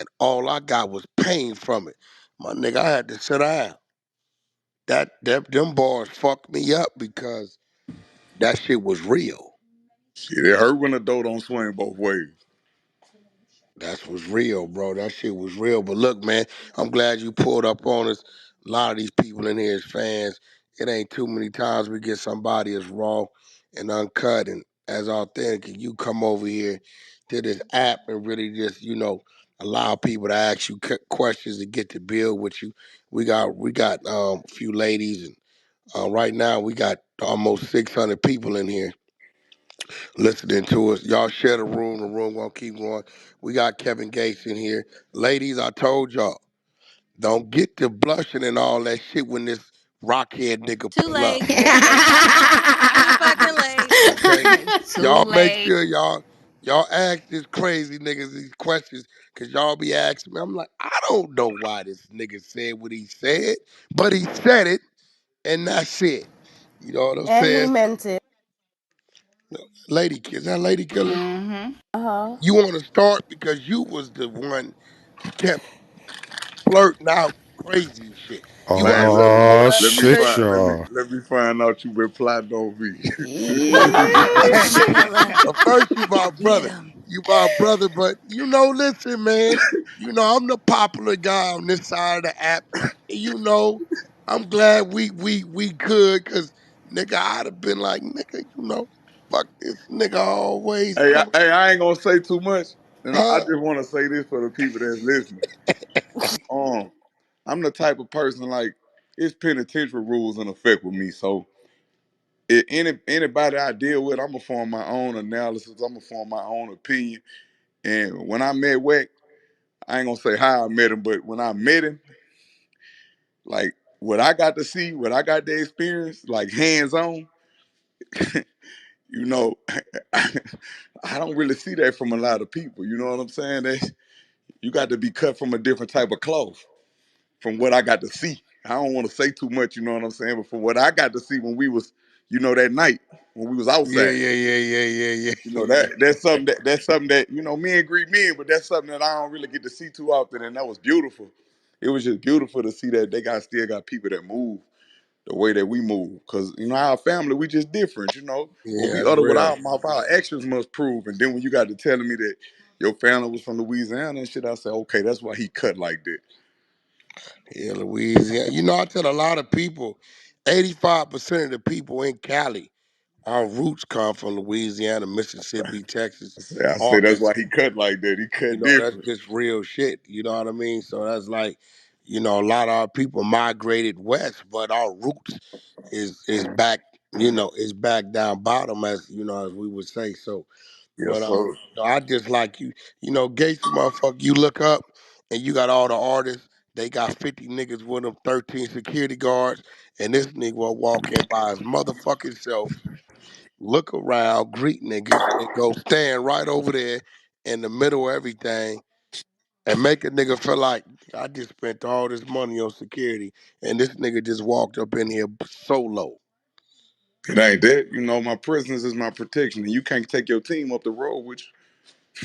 and all I got was pain from it. My nigga, I had to sit down. Them bars fucked me up because that shit was real. Shit, it hurt when the dough don't swing both ways. That was real, bro. That shit was real. But look, man, I'm glad you pulled up on us. A lot of these people in here is fans. It ain't too many times we get somebody as raw and uncut and as authentic. And you come over here to this app and really just, allow people to ask you questions and get to build with you. We got a few ladies, and right now we got almost 600 people in here listening to us. Y'all share the room. The room gonna keep going. We got Kevin Gates in here. Ladies, I told y'all, don't get to blushing and all that shit when this rockhead nigga Too pull up. late. Okay? Too fucking late. Okay? Too Y'all make late. sure y'all ask this crazy niggas these questions, cause y'all be asking me. I'm like, I don't know why this nigga said what he said, but he said it, and that's it. You know what I'm And he saying? So, meant it. is that lady killer? Mm-hmm. Uh-huh. You want to start because you was the one kept blurting out crazy shit. You Man, already let know me your Oh ass let me shit, stink. find let me y'all. let me find out you been plotting on me. Killer. First, you my Get brother. him. You my brother, but listen, man. I'm the popular guy on this side of the app. And I'm glad we could, cause nigga, I'd have been like, nigga, fuck this nigga always Hey, coming. I ain't gonna say too much, and I Huh? just want to say this for the people that's listening. Um, I'm the type of person like it's penitentiary rules in effect with me. So anybody I deal with, I'm gonna form my own analysis. I'm gonna form my own opinion. And when I met Weck, I ain't gonna say how I met him, but when I met him, like what I got to see, what I got to experience, like hands on, you know, I don't really see that from a lot of people. You know what I'm saying? You got to be cut from a different type of cloth. From what I got to see. I don't want to say too much, you know what I'm saying? But from what I got to see when we was, that night when we was Yeah, outside, yeah, yeah, yeah, yeah, yeah. that's something that men greet men, but that's something that I don't really get to see too often, and that was beautiful. It was just beautiful to see that they still got people that move the way that we move, because our family we just different. What Yeah, we that's utter with real. our mouth, our actions must prove. And then when you got to telling me that your family was from Louisiana and shit, I said, okay, that's why he cut like that. Yeah, Louisiana. I tell a lot of people, 85% of the people in Cali, our roots come from Louisiana, Mississippi, Texas, I say that's why Arkansas. he cut like that. He cut That's different. just real shit. You know what I mean? So that's like, a lot of our people migrated west, but our roots is back, is back down bottom, as we would say. So, Yes, but sir. I just like Gates, motherfucker. You look up and you got all the artists. They got 50 niggas with them, 13 security guards, and this nigga will walk in by his motherfucking self, look around, greet niggas, and go stand right over there in the middle of everything and make a nigga feel like I just spent all this money on security and this nigga just walked up in here solo. It ain't that. My presence is my protection, and you can't take your team up the road with you.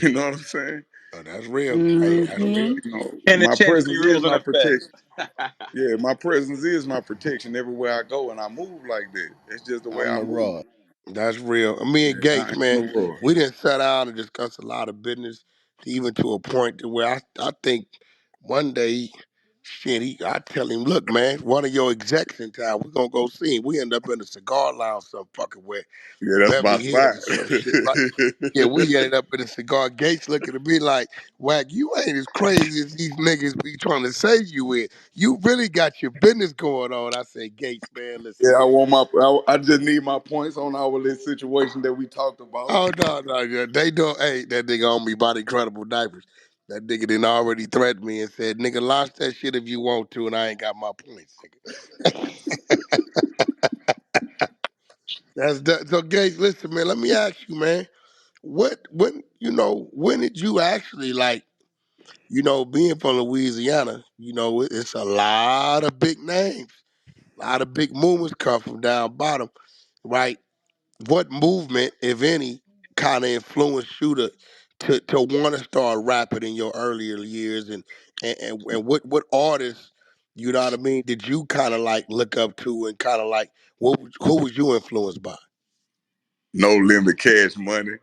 You know what I'm saying? Oh, that's real. Hey, that's Mm-hmm. real. My Penitentiary presence is rules in my effect. protection. Yeah, my presence is my protection everywhere I go, and I move like that. That's just the way I'm I the move. raw. That's real. Me and Yeah, I Gates, ain't man, no rush. we didn't sit down and discuss a lot of business, even to a point to where I think one day, shit, I tell him, look, man, one of your execs in town, we're gonna go see him. We end up in a cigar lounge, some fucking where Yeah, that's my Beverly spot. Hills or some shit, right? Yeah, we ended up in a cigar. Gates looking at me like, Wack, you ain't as crazy as these niggas be trying to say you is. You really got your business going on. I say, Gates, man, listen, Yeah, I man. want I just need my points on our little situation that we talked about. Oh, no, no, yeah. They don't, hey, that nigga on me about incredible diapers. That nigga done already threatened me and said, nigga, launch that shit if you want to, and I ain't got my points, nigga. That's that. So, Gates, listen, man, let me ask you, man, when did you actually, like, being from Louisiana, it's a lot of big names, a lot of big movements come from down bottom, right? What movement, if any, kind of influenced you to want to start rapping in your earlier years, and what artists, you know what I mean, did you kind of like look up to, and kind of like who was you influenced by? No Limit, Cash Money,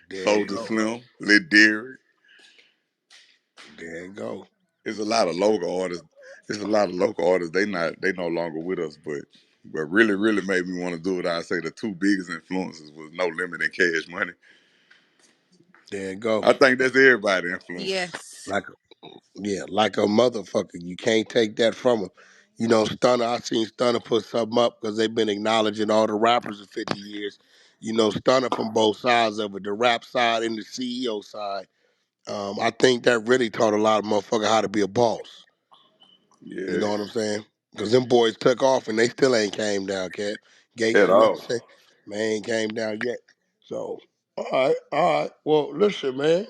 There you Soldier go. Slim, Lil Derrick. There you go. There's a lot of local artists. There's a lot of local artists. They no longer with us, but really made me want to do it. I say the two biggest influences was No Limit and Cash Money. There you go. I think that's everybody influence. Yes. Like yeah, like a motherfucker. You can't take that from them. You know, Stunner. I seen Stunner put something up because they've been acknowledging all the rappers in 50 years. You know, Stunner from both sides of it, the rap side and the CEO side. I think that really taught a lot of motherfuckers how to be a boss. You Yeah, know what I'm saying? Because them boys took off and they still ain't came down, cat. Gates, at you know what all. I'm saying? Man, ain't came down yet. So, all right, all right. Well, listen, man.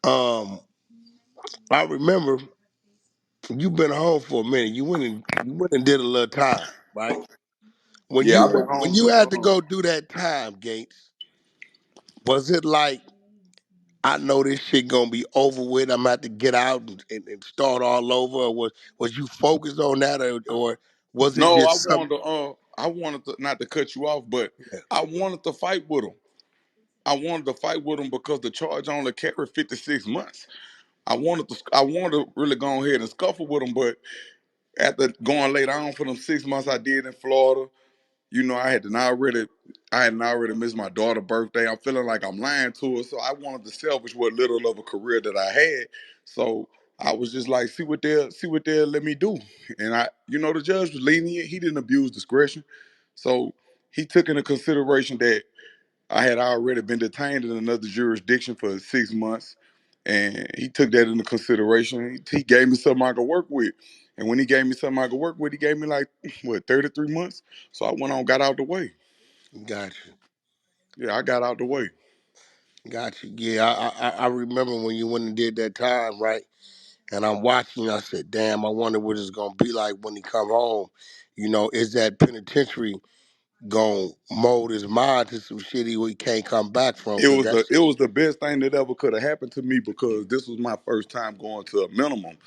Um, I remember you been home for a minute. You went and did a little time, right? When Yeah, you I've been when home you since. had to go do that time, Gates, was it like, I know this shit gonna be over with, I'm gonna have to get out and start all over, or was you focused on that, or was it No, just something? I wanted to not to cut you off, but Yeah, I wanted to fight with him. I wanted to fight with him because the charge only carried 56 months. I wanted to really go ahead and scuffle with him, but after going later on for them 6 months I did in Florida, you know, I had already missed my daughter's birthday. I'm feeling like I'm lying to her. So I wanted to salvage what little of a career that I had. So I was just like, see what they'll let me do. And the judge was lenient. He didn't abuse discretion. So he took into consideration that I had already been detained in another jurisdiction for 6 months, and he took that into consideration. He gave me something I could work with, and when he gave me something I could work with, he gave me like 33 months. So I went on, got out the way. got Yeah, I got out the way. got you. Yeah, I remember when you went and did that time, right? And I'm watching. I said, damn, I wonder what it's gonna be like when he come home. You know, is that penitentiary gonna mold his mind to some shit he can't come back from? Cause that It shit. was the best thing that ever could have happened to me because this was my first time going to a minimum,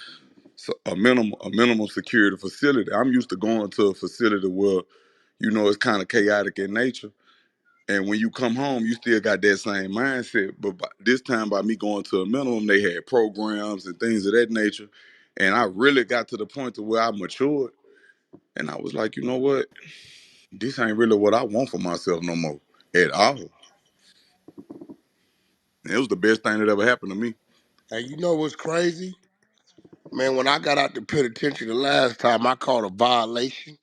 so a minimum security facility. I'm used to going to a facility where, it's kind of chaotic in nature. And when you come home, you still got that same mindset. But this time, by me going to a minimum, they had programs and things of that nature. And I really got to the point to where I matured. And I was like, you know what? This ain't really what I want for myself no more at all. And it was the best thing that ever happened to me. And you know what's crazy? Man, when I got out the penitentiary the last time, I caught a violation.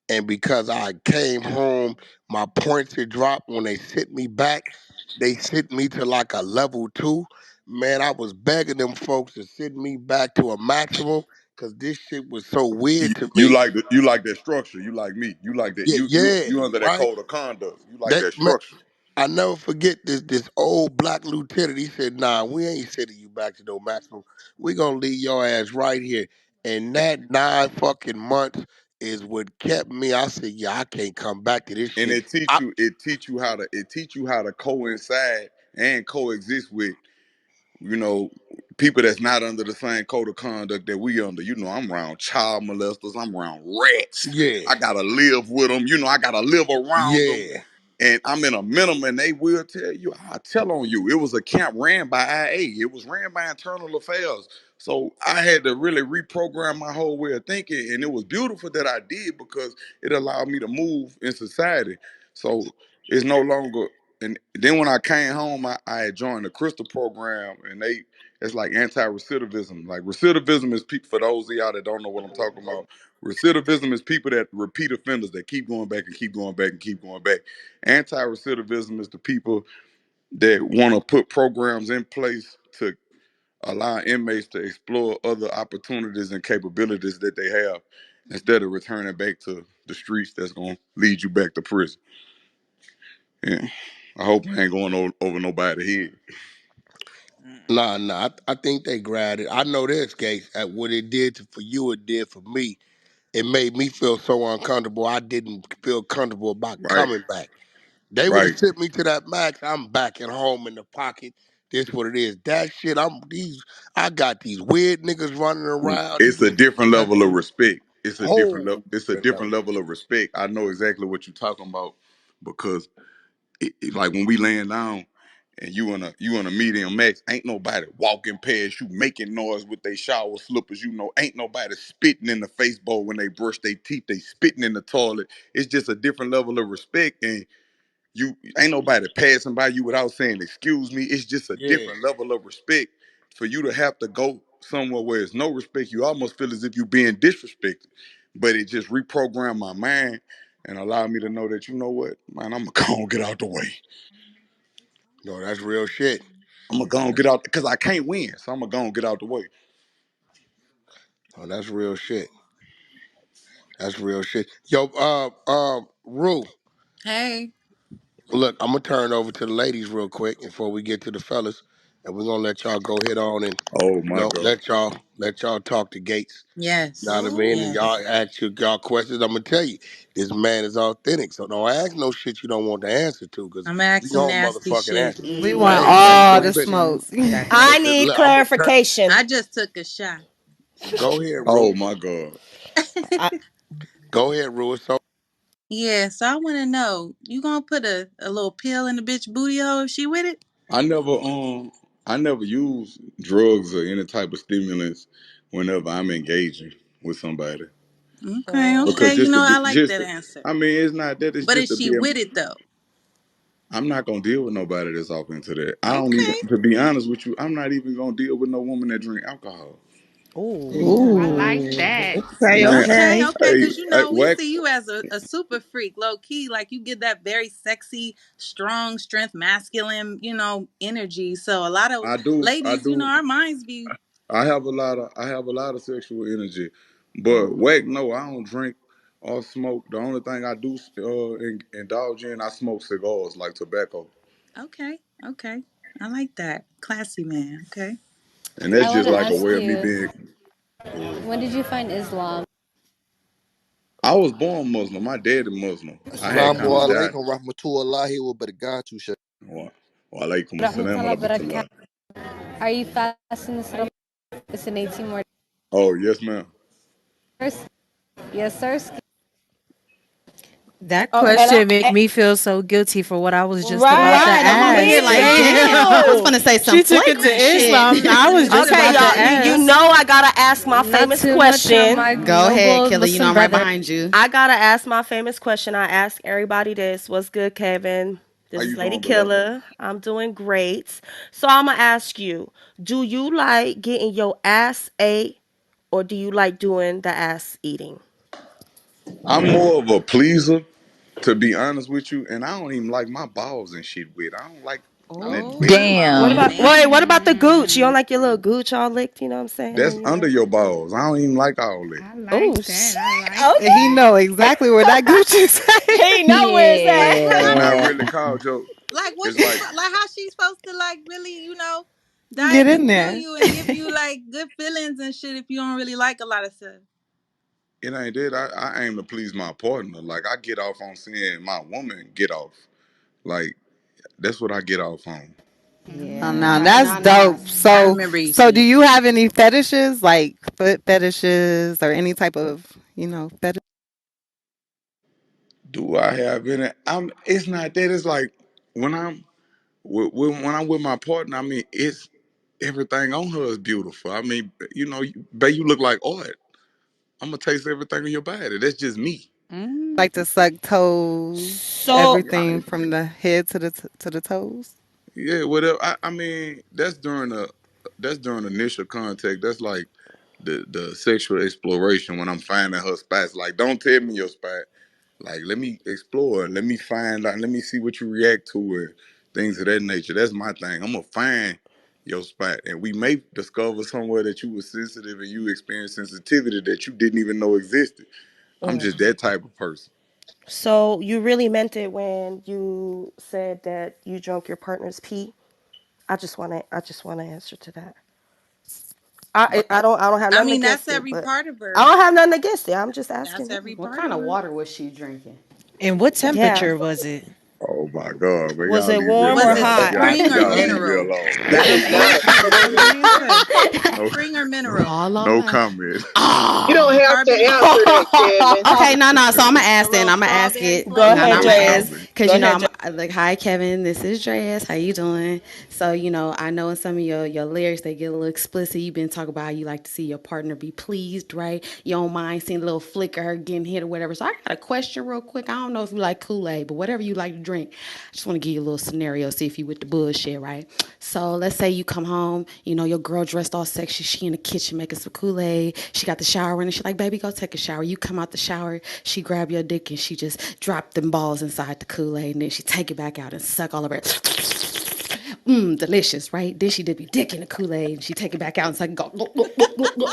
And because I came home, my points had dropped. When they sent me back, they sent me to like a level 2. Man, I was begging them folks to send me back to a maximum because this shit was so weird to me. You like that structure. You like me. You like that. Yeah, yeah, You under that right? code of conduct. You like That that man, structure. I never forget this old black lieutenant. He said, "Nah, we ain't sending you back to no maximum. We gonna leave your ass right here." And that 9 fucking months is what kept me. I said, "Yeah, I can't come back to this And shit." I, it teach you how to coincide and coexist with, you know, people that's not under the same code of conduct that we under. I'm around child molesters. I'm around rats. yeah, I gotta live with them. I gotta live around them. yeah, And I'm in a minimum, and they will tell you. I tell on you. It was a camp ran by IA. It was ran by Internal Affairs. So I had to really reprogram my whole way of thinking, and it was beautiful that I did because it allowed me to move in society. So it's no longer. And then when I came home, I had joined the Crystal program, and it's like anti-recidivism. Like recidivism is people, for those of y'all that don't know what I'm talking about. Recidivism is people that repeat offenders that keep going back and keep going back and keep going back. Anti-recidivism is the people that want to put programs in place to allow inmates to explore other opportunities and capabilities that they have instead of returning back to the streets that's going to lead you back to prison. Yeah. I hope I ain't going over nobody's head. nah, nah. I think they grabbed it. I know this, Gates. At what it did for you, it did for me. It made me feel so uncomfortable. I didn't feel comfortable about Right, coming back. They would have right. sent me to that max. I'm back at home in the pocket, This what it is. That shit. I got these weird niggas running around. It's a different level of respect. Whole It's a different different level. level of respect. I know exactly what you're talking about because like when we laying down and you in a medium max, ain't nobody walking past you making noise with their shower slippers. Ain't nobody spitting in the face bowl when they brush their teeth. They spitting in the toilet. It's just a different level of respect, and you ain't nobody passing by you without saying excuse me. It's just a Yeah. different level of respect. For you to have to go somewhere where there's no respect, you almost feel as if you're being disrespected. But it just reprogrammed my mind and allowed me to know that, you know what, man, I'm gonna go and get out the way. No, that's real shit. I'm gonna go and get out because I can't win, so I'm gonna go and get out the way. Oh, that's real shit. That's real shit. Yo, Rue, Hey. look, I'm gonna turn it over to the ladies real quick before we get to the fellas, and we're gonna let y'all go hit on and Oh my God. let y'all talk to Gates. You know Yes. what I mean? And y'all Yes. ask y'all questions. I'm gonna tell you, this man is authentic. So don't ask no shit you don't want the answer to, cause I'm gonna we ask some gonna nasty motherfucking shit. answer. We But want hey, Mm-hmm. thanks for all the the business. smoke. Got So that. I need I'm gonna turn. clarification. I just took a shot. Go ahead, Oh Rue. my God. I, Go ahead, Rue. So Yeah, so I wanna know, you gonna put a little pill in the bitch booty hole if she with it? I never I never use drugs or any type of stimulants whenever I'm engaging with somebody. Okay, Because okay. You know, I like that answer. I mean, it's not that, it's But just is to she be with it though? I'm not gonna deal with nobody that's off into that. I don't even, Okay. to be honest with you, I'm not even gonna deal with no woman that drink alcohol. Ooh, I like ooh. that. Okay, Man, Okay, okay. okay, because we wax. see you as a super freak, low key. Like you get that very sexy, strong, strength, masculine, energy. So a lot of I ladies, do. our minds be I have a lot of sexual energy, but wax. No, I don't drink or smoke. The only thing I do indulge in, I smoke cigars like tobacco, okay, okay. I like that. Classy man, okay. and that's I want just to like a ask way of me you, being. when did you find Islam? I was born Muslim. My dad is Muslim. I had Assalamu kind of died. alaikum rahmatullahi wa barakatuh. Wa wa alaikum assalam wa Rahmatullah barakatuh. rahmatullah. Are you fasting this Ramadan? It's in 18 more Oh yes, ma'am. days. Yes, sir. That Oh, and question make me feel so guilty for what I was just about to right, Right. I'm over ask. here me like, Damn. damn. I was too. gonna say some She took it to flagrant shit. Islam. I was just Okay, about to y'all, you ask. know I gotta ask my Not famous too much on question. my Go ahead, noble Killer. You know Muslim I'm right brother. behind you. I gotta ask my famous question. I ask everybody this. What's good, Kevin? How This is you Lady doing, beloved? Killer. I'm doing great. So I'm gonna ask you, do you like getting your ass ate or do you like doing the ass eating? I'm more of a pleaser, to be honest with you, and I don't even like my balls and shit wet. I don't like nothing Oh, wet. come What on, Damn. about what about the gooch? You don't man. like your little gooch all licked, you know what I'm saying? That's And under your balls. I don't even like all that. I like oh that. shit. I like And he that. know exactly where that Gucci is at. Okay. He know where it's Like at. It's how not does Yeah. really called Joe. like what It's she like like how she's supposed to like really, dive Get in into there. you and give you like good feelings and shit if you don't really like a lot of stuff. it ain't that. I aim to please my partner. Like I get off on seeing my woman get off. Like that's what I get off on. Oh, All Yeah. no, right. that's Now, now. dope. I So, remember you so do saying you have any fetishes, like foot fetishes or any type of, fetish? Do I have any? I'm. It's not that. It's like when I'm when I'm with my partner. I mean, it's everything on her is beautiful. I mean, babe, you look like art. I'm gonna taste everything in your body. That's just me. Like to suck toes, So everything from the head to the toes? Yeah, whatever. I mean, that's during initial contact. That's like the sexual exploration when I'm finding her spots. Like, don't tell me your spot. Like, let me explore. Let me find out. Let me see what you react to and things of that nature. That's my thing. I'm gonna find your spot, and we may discover somewhere that you were sensitive and you experienced sensitivity that you didn't even know existed. I'm just that type of person. so you really meant it when you said that you drunk your partner's pee? I just wanna answer to that. I don't have I nothing mean that's against it, every but part of I her. don't have nothing against it. I'm just That's asking. every What part kind of of her. water was she drinking? And what Yeah. temperature was it? Oh my God, man, Was y'all it leave me warm Was or it alone. hot? spring or Y'all leave me mineral? alone, man. That That's not a What question. did you say? No, Spring or no, mineral? All on no my. comment. You don't Ah. have to Carbon, answer that, Kevin. Okay, no. So I'm gonna a ask then. little I'm gonna ask strawberry it. Go No, flavor? no, ahead, I'm No gonna Dreas. ask comment. because Go you know ahead, I'm Dreas. like, hi Kevin, this is Dreas. How you doing? So I know in some of your lyrics they get a little explicit. You've been talking about how you like to see your partner be pleased, right? You don't mind seeing a little flick of her getting hit or whatever. So I got a question real quick. I don't know if you like Kool-Aid, but whatever you like to drink, I just want to give you a little scenario, see if you with the bullshit, right? So let's say you come home, your girl dressed all sexy, she in the kitchen making some Kool-Aid. She got the shower in and she like, baby, go take a shower. You come out the shower, she grab your dick and she just drop them balls inside the Kool-Aid and then she take it back out and suck all of it. Delicious, right? Then she dip your dick in the Kool-Aid and she take it back out and suck, go,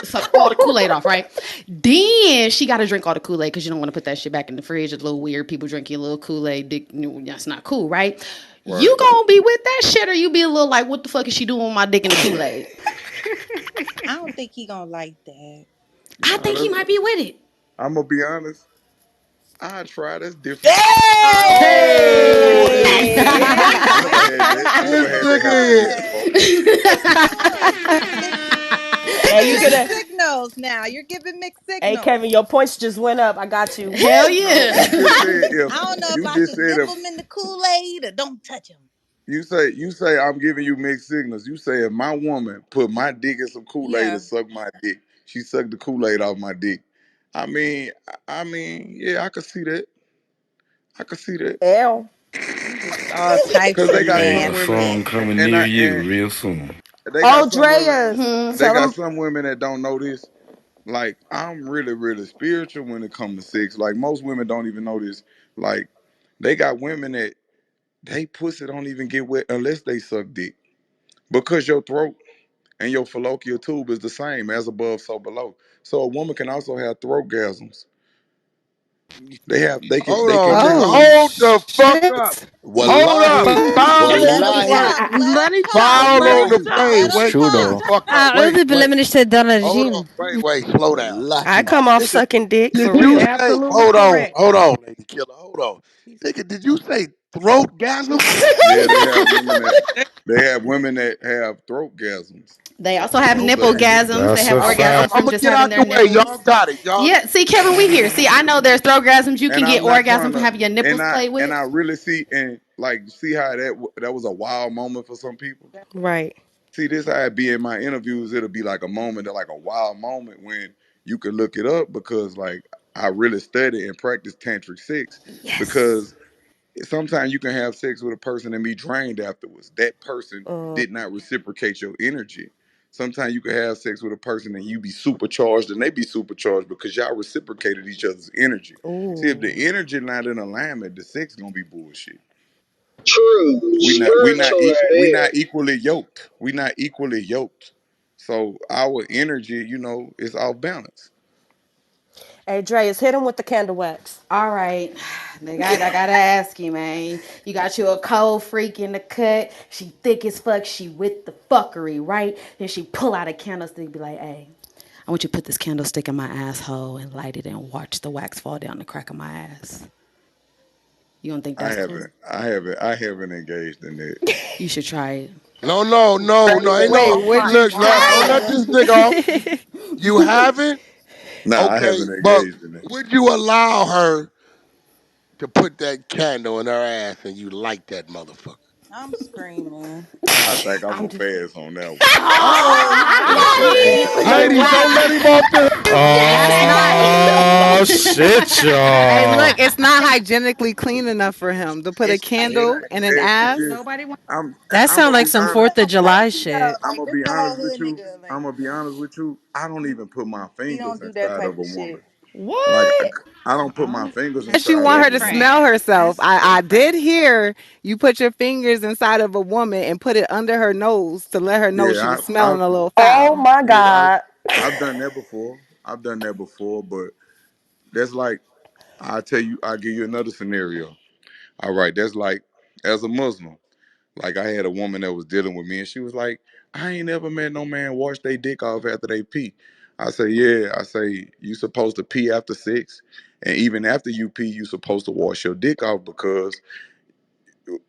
suck all the Kool-Aid off, right? Then she got to drink all the Kool-Aid because you don't want to put that shit back in the fridge. It's a little weird. People drinking a little Kool-Aid, dick, that's not cool, right? You Right. gonna be with that shit or you be a little like, what the fuck is she doing with my dick in the Kool-Aid? I don't think he gonna like that. I Nah, think he might be with it. I'm gonna be honest. I try. That's different. Oh, Hey! I never had that. I This never had that happen to nigga me is. before. Hey, you could Mixed have. signals now. You're giving mixed Hey, signals. Kevin, your points just went up. I got you. Hell Woo! No, you yeah. just said if I don't know if you I just should said dip if them in the Kool-Aid or don't touch them. you say I'm giving you mixed signals. You say if my woman put my dick in some Kool-Aid Yeah. and suck my dick, she sucked the Kool-Aid off my dick. Yeah, I could see that. I could see that. L. You just all types Cause of they got some women, nasty. and I and they got Oh, some women. Drea, They tell got him. some women that don't know this. Like I'm really, really spiritual when it comes to sex. Like most women don't even know this. Like they got women that they pussy don't even get wet unless they suck dick. Because your throat and your fallopian tube is the same as above, so below. So a woman can also have throat gasms. They have Hold they can on, nigga. Oh Hold the fuck up. shit! Hold up. Wallahi. Pause on the Wallahi. plane. Let him talk. Pause Let on him the Wallahi. talk. plane. Let him Wait the talk. fuck up. أعوذ بالله Wait. من الشيطان Hold on. الرجيم. Wait. Slow down. Wallahi. I come off Nigga, sucking dick did for you real. say, hold on, lady killer. Hold on. Nigga, did you say throat gasm? yeah, they have women that have throat gasms. They also have From nipple sucking dick. gasms. They have Okay, orgasms I'm from gonna just get having out their the way. Y'all nipples. got it. Y'all. Yeah, see, Kevin, we here. See, I know there's throat gasms. You can And get I'm not trying orgasm from to having your nipples played and with. I really see and like see how that was a wild moment for some people. Right. See, this how it be in my interviews. It'll be like a moment, like a wild moment when you can look it up because like I really study and practice tantric sex Yes. because sometimes you can have sex with a person and be drained afterwards. That person did not reciprocate your energy. Sometimes you can have sex with a person and you be supercharged and they be supercharged because y'all reciprocated each other's energy. See, if the Ooh. energy not in alignment, the sex gonna be bullshit. True. Spiritual is We there. not equally yoked. We not equally yoked. So our energy, is off balance. Hey, Dreas, hit him with the candle wax. All right, I gotta ask you, man. You got you a cold freak in the cut. She thick as fuck. She with the fuckery, right? Then she pull out a candlestick, be like, "Hey, I want you to put this candlestick in my asshole and light it and watch the wax fall down the crack of my ass." You don't think I that's cool? haven't I haven't engaged in that. You should try it. No. Ain't Wait, no. would you Look, don't try let it? this nigga off. You haven't? Nah, I Okay, haven't but engaged in that. would you allow her to put that candle in her ass and you like that motherfucker? I'm screaming. I think I'm I'm gonna just. pass on that one. Oh Hey, my hey, Ladies, don't watch. let him off the That's not. Oh shit, Hey, look, it's not hygienically clean enough for him to put a It's it candle ain't. in an It's ass. just I'm That I'm sounds gonna like be some honest. Fourth of July He does. shit. I'm Like gonna this be the honest whole with hood you. nigga. Like I'm gonna be honest with you. I don't even put my he fingers don't do that inside type of a of shit. woman. Like What? I don't put my fingers Yes, you inside want of her a to woman. smell herself. I did hear you put your fingers inside of a woman and put it under her nose to let her know she Yeah, was smelling a little Oh foul. my yeah, God. I've done that before. I've done that before, but that's like I'll give you another scenario. All right, that's like as a Muslim. Like I had a woman that was dealing with me and she was like, I ain't never met no man wash their dick off after they pee. I say, yeah. I say, you supposed to pee after sex. And even after you pee, you supposed to wash your dick off because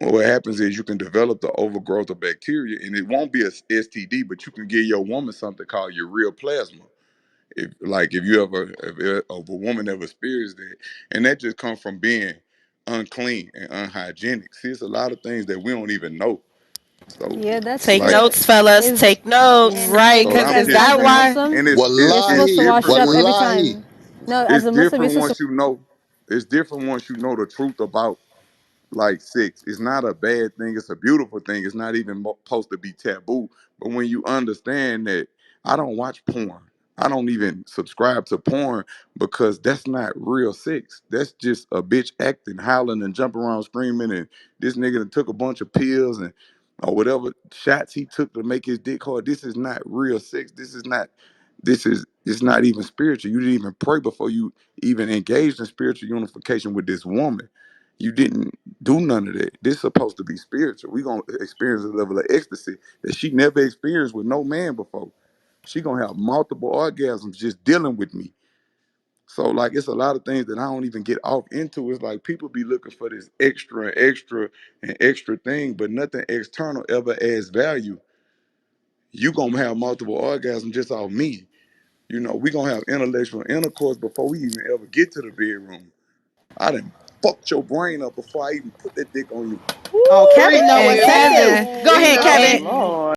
what happens is you can develop the overgrowth of bacteria, and it won't be a STD, but you can give your woman something called urea plasma. If you ever if a woman ever experienced that, and that just comes from being unclean and unhygienic. See, it's a lot of things that we don't even know. So Yeah, that's Take like, true. notes, fellas. Is Take notes. Right, so because I'm is just as that a saying, why? Muslim, and you're it's supposed to Wallahi, wash different up every once wallahi. time. No, as it's a Muslim, you're different supposed once to. you know. It's different once you know the truth about like sex. It's not a bad thing. It's a beautiful thing. It's not even supposed to be taboo. But when you understand that, I don't watch porn. I don't even subscribe to porn because that's not real sex. That's just a bitch acting, howling and jumping around screaming. And this nigga that took a bunch of pills and or whatever shots he took to make his dick hard. This is not real sex. This is not. This is. It's not even spiritual. You didn't even pray before you even engaged in spiritual unification with this woman. You didn't do none of that. This is supposed to be spiritual. We gonna experience a level of ecstasy that she never experienced with no man before. She gonna have multiple orgasms just dealing with me. So like it's a lot of things that I don't even get off into. It's like people be looking for this extra and extra and extra thing, but nothing external ever adds value. You gonna have multiple orgasms just off me. You know, we gonna have intellectual intercourse before we even ever get to the bedroom. I done fucked your brain up before I even put that dick on you. Oh, Preach Kevin know And what's it. happening. Kevin, Go go Ooh-wee. ahead, ahead, Oh, Kevin. Kevin. Lord.